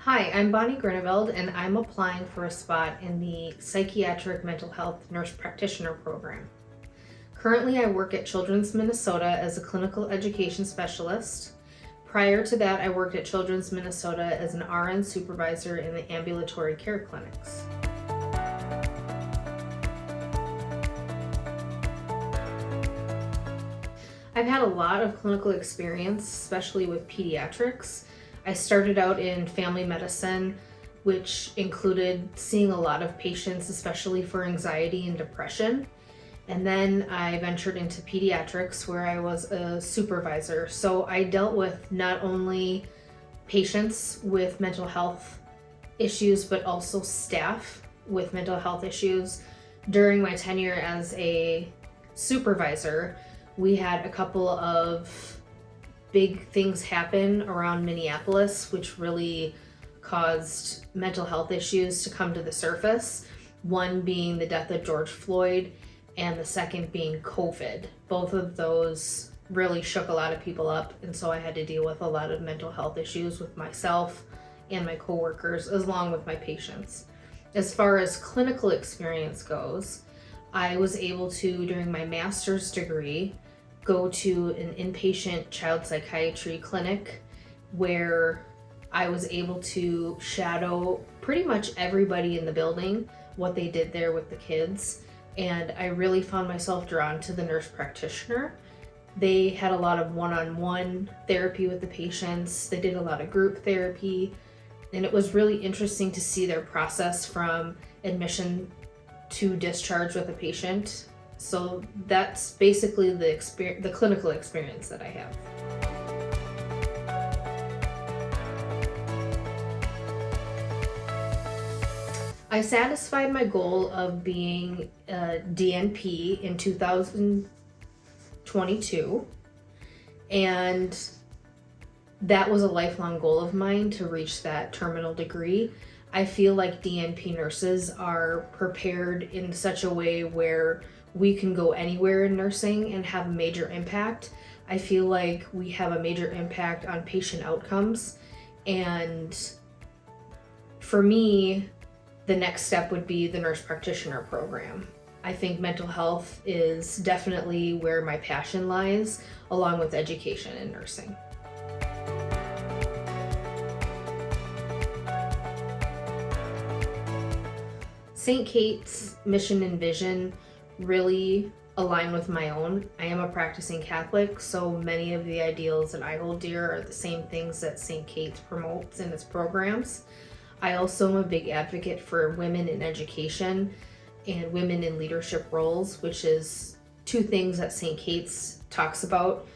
Hi, I'm Bonnie Groeneveld, and I'm applying for a spot in the Psychiatric Mental Health Nurse Practitioner program. Currently, I work at Children's Minnesota as a clinical education specialist. Prior to that, I worked at Children's Minnesota as an RN supervisor in the ambulatory care clinics. I've had a lot of clinical experience, especially with pediatrics. I started out in family medicine, which included seeing a lot of patients, especially for anxiety and depression. And then I ventured into pediatrics where I was a supervisor. So I dealt with not only patients with mental health issues, but also staff with mental health issues. During my tenure as a supervisor, we had a couple of big things happen around Minneapolis, which really caused mental health issues to come to the surface. One being the death of George Floyd, and the second being COVID. Both of those really shook a lot of people up, and so I had to deal with a lot of mental health issues with myself and my coworkers, along with my patients. As far as clinical experience goes, I was able to, during my master's degree, go to an inpatient child psychiatry clinic where I was able to shadow pretty much everybody in the building, what they did there with the kids. And I really found myself drawn to the nurse practitioner. They had a lot of one-on-one therapy with the patients. They did a lot of group therapy. And it was really interesting to see their process from admission to discharge with a patient. So that's basically the clinical experience that I have. I satisfied my goal of being a DNP in 2022, and that was a lifelong goal of mine to reach that terminal degree. I feel like DNP nurses are prepared in such a way where we can go anywhere in nursing and have a major impact. I feel like we have a major impact on patient outcomes, and for me, the next step would be the nurse practitioner program. I think mental health is definitely where my passion lies, along with education in nursing. St. Kate's mission and vision really align with my own. I am a practicing Catholic, so many of the ideals that I hold dear are the same things that St. Kate's promotes in its programs. I also am a big advocate for women in education and women in leadership roles, which is two things that St. Kate's talks about.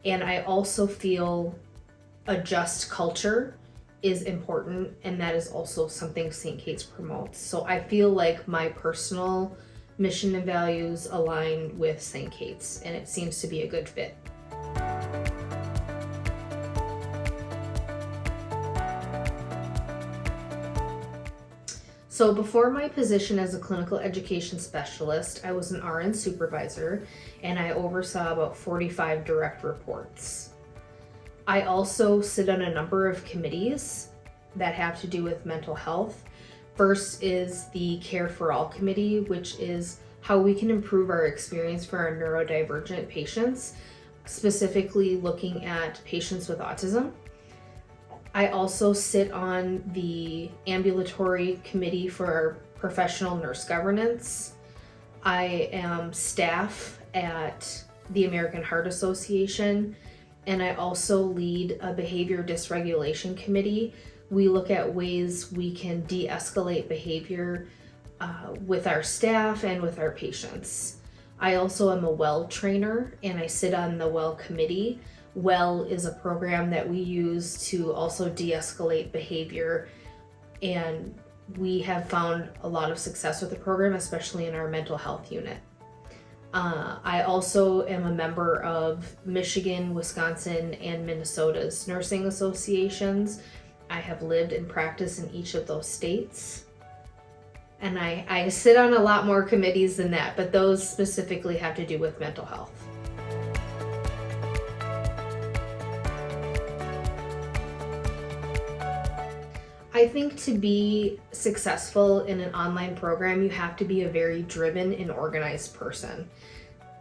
And I also feel a just culture is important, and that is also something St. Kate's promotes. So I feel like my personal mission and values align with St. Kate's, and it seems to be a good fit. So before my position as a clinical education specialist, I was an RN supervisor, and I oversaw about 45 direct reports. I also sit on a number of committees that have to do with mental health. First is the Care for All committee, which is how we can improve our experience for our neurodivergent patients, specifically looking at patients with autism. I also sit on the ambulatory committee for our professional nurse governance. I am staff at the American Heart Association, and I also lead a behavior dysregulation committee. We look at ways we can de-escalate behavior with our staff and with our patients. I also am a WELL trainer, and I sit on the WELL committee. WELL is a program that we use to also de-escalate behavior, and we have found a lot of success with the program, especially in our mental health unit. I also am a member of Michigan, Wisconsin, and Minnesota's nursing associations. I have lived and practiced in each of those states. And I sit on a lot more committees than that, but those specifically have to do with mental health. I think to be successful in an online program, you have to be a very driven and organized person.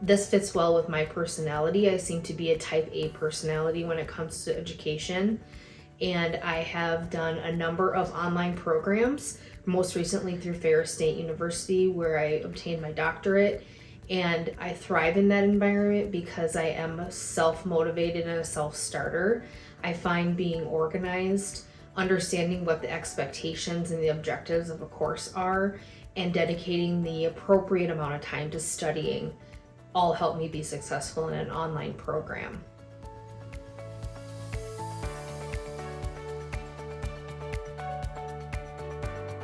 This fits well with my personality. I seem to be a type A personality when it comes to education, and I have done a number of online programs, most recently through Ferris State University, where I obtained my doctorate. And I thrive in that environment because I am a self-motivated and a self-starter. I find being organized, understanding what the expectations and the objectives of a course are, and dedicating the appropriate amount of time to studying all help me be successful in an online program.